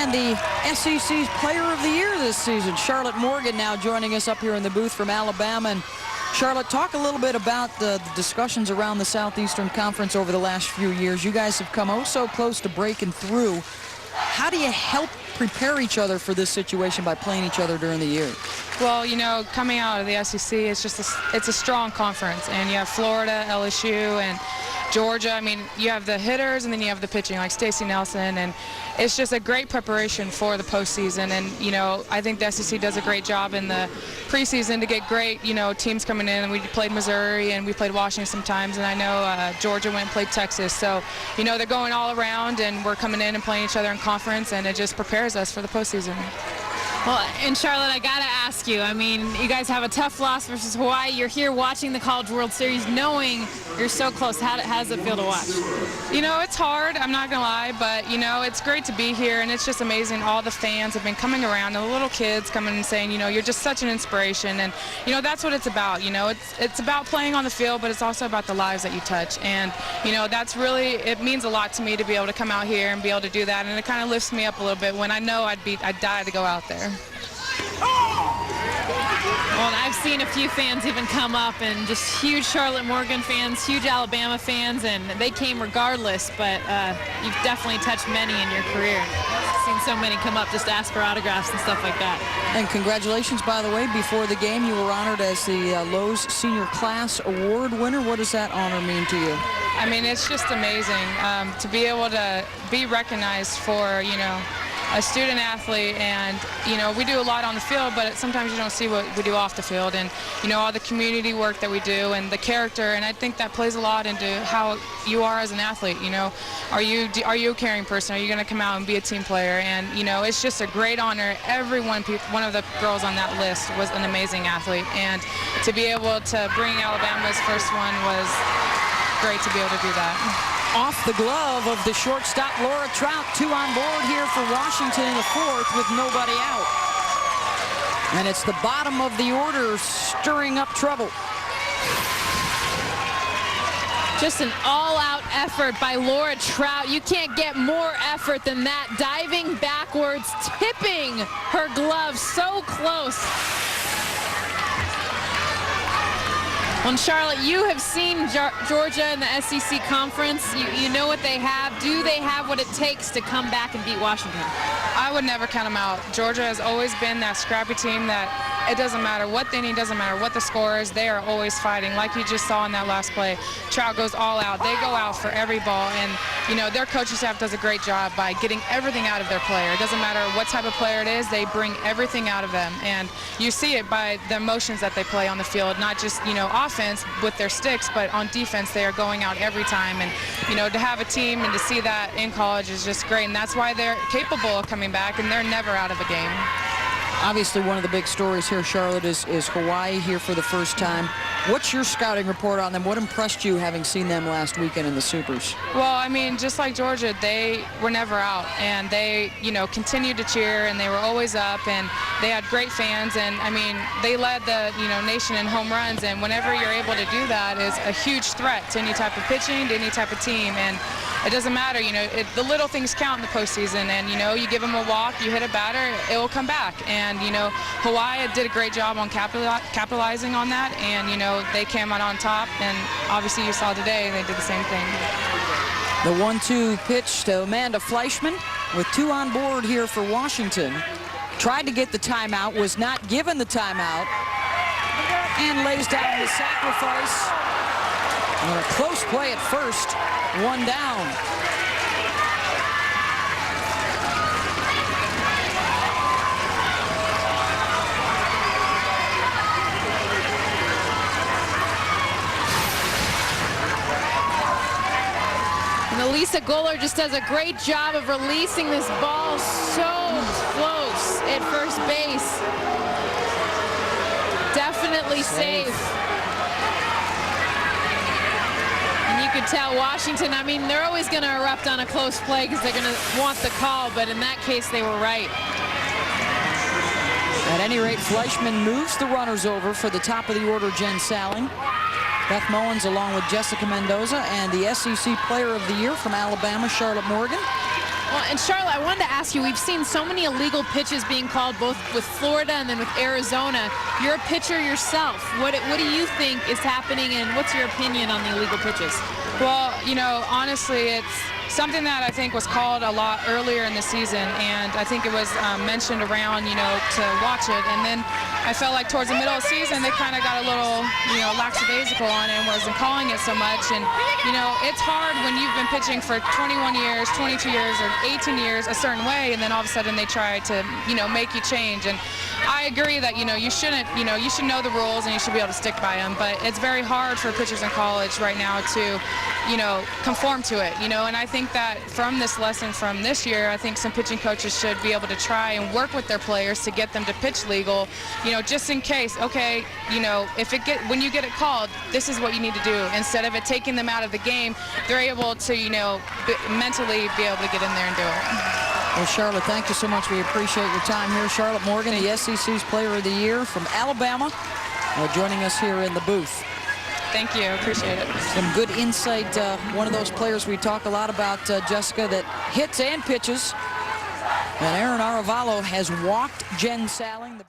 And the SEC's Player of the Year this season, Charlotte Morgan, now joining us up here in the booth from Alabama. And Charlotte, talk a little bit about the discussions around the Southeastern Conference over the last few years. You guys have come oh so close to breaking through. How do you help prepare each other for this situation by playing each other during the year? Well, you know, coming out of the SEC, it's a strong conference, and you have Florida, LSU, and Georgia. I mean, you have the hitters, and then you have the pitching, like Stacey Nelson, and it's just a great preparation for the postseason. And you know, I think the SEC does a great job in the preseason to get great, you know, teams coming in. And we played Missouri, and we played Washington sometimes, and I know Georgia went and played Texas. So, you know, they're going all around, and we're coming in and playing each other in conference, and it just prepares us for the postseason. Well, and Charlotte, I got to ask you, I mean, you guys have a tough loss versus Hawaii. You're here watching the College World Series knowing you're so close. How does it feel to watch? You know, it's hard, I'm not going to lie, but, you know, it's great to be here, and it's just amazing. All the fans have been coming around, and the little kids coming and saying, you know, you're just such an inspiration, and, you know, that's what it's about. You know, it's about playing on the field, but it's also about the lives that you touch, and, you know, that's really, it means a lot to me to be able to come out here and be able to do that, and it kind of lifts me up a little bit when I know I'd die to go out there. Well, I've seen a few fans even come up, and just huge Charlotte Morgan fans, huge Alabama fans, and they came regardless, but you've definitely touched many in your career. I've seen so many come up just to ask for autographs and stuff like that. And congratulations, by the way, before the game you were honored as the Lowe's Senior Class Award winner. What does that honor mean to you? I mean, it's just amazing to be able to be recognized for, you know, a student athlete, and you know, we do a lot on the field, but sometimes you don't see what we do off the field, and you know, all the community work that we do and the character, and I think that plays a lot into how you are as an athlete. You know, are you a caring person? Are you going to come out and be a team player? And you know, it's just a great honor. One of the girls on that list was an amazing athlete, and to be able to bring Alabama's first one was great to be able to do that. Off the glove of the shortstop, Laura Trout. 2 on board here for Washington in the 4th with nobody out. And it's the bottom of the order stirring up trouble. Just an all-out effort by Laura Trout. You can't get more effort than that. Diving backwards, tipping her glove so close. Well, Charlotte, you have seen Georgia in the SEC Conference. You know what they have. Do they have what it takes to come back and beat Washington? I would never count them out. Georgia has always been that scrappy team that it doesn't matter what the inning, doesn't matter what the score is, they are always fighting. Like you just saw in that last play, Trout goes all out. They go out for every ball, and you know, their coaching staff does a great job by getting everything out of their player. It doesn't matter what type of player it is, they bring everything out of them, and you see it by the motions that they play on the field, not just, you know, offense with their sticks, but on defense they are going out every time. And you know, to have a team and to see that in college is just great, and that's why they're capable of coming back, and they're never out of a game. Obviously, one of the big stories here, Charlotte, is Hawaii here for the first time. What's your scouting report on them? What impressed you having seen them last weekend in the Supers? Well, I mean, just like Georgia, they were never out, and they, you know, continued to cheer, and they were always up, and they had great fans, and I mean, they led the, you know, nation in home runs, and whenever you're able to do that is a huge threat to any type of pitching, to any type of team, and it doesn't matter, you know, the little things count in the postseason, and you know, you give them a walk, you hit a batter, it will come back, and you know, Hawaii did a great job on capitalizing on that, and you know, they came out on top, and obviously you saw today they did the same thing. The 1-2 pitch to Amanda Fleischman with 2 on board here for Washington. Tried to get the timeout, was not given the timeout, and lays down the sacrifice. And a close play at first, 1 down. And Elisa Guller just does a great job of releasing this ball so close at first base. Definitely safe. And you could tell Washington, I mean, they're always going to erupt on a close play because they're going to want the call, but in that case, they were right. At any rate, Fleischman moves the runners over for the top of the order, Jen Salling. Beth Mullins along with Jessica Mendoza, and the SEC Player of the Year from Alabama, Charlotte Morgan. Well, and Charlotte, I wanted to ask you, we've seen so many illegal pitches being called both with Florida and then with Arizona. You're a pitcher yourself. What do you think is happening, and what's your opinion on the illegal pitches? Well, you know, honestly, it's something that I think was called a lot earlier in the season, and I think it was mentioned around, you know, to watch it. And then I felt like towards the middle of the season, they kind of got a little, you know, lackadaisical on it and wasn't calling it so much. And, you know, it's hard when you've been pitching for 21 years, 22 years, or 18 years a certain way, and then all of a sudden they try to, you know, make you change. And I agree that, you know, you shouldn't, you know, you should know the rules and you should be able to stick by them. But it's very hard for pitchers in college right now to, you know, conform to it, you know. And I think that from this lesson from this year, I think some pitching coaches should be able to try and work with their players to get them to pitch legal, you know, just in case, okay, you know, when you get it called, this is what you need to do. Instead of it taking them out of the game, they're able to, you know, mentally be able to get in there and do it. Well, Charlotte, thank you so much. We appreciate your time here. Charlotte Morgan, the SEC's Player of the Year from Alabama, joining us here in the booth. Thank you. Appreciate it. Some good insight. One of those players we talk a lot about, Jessica, that hits and pitches. And Aaron Aravalo has walked Jen Salling.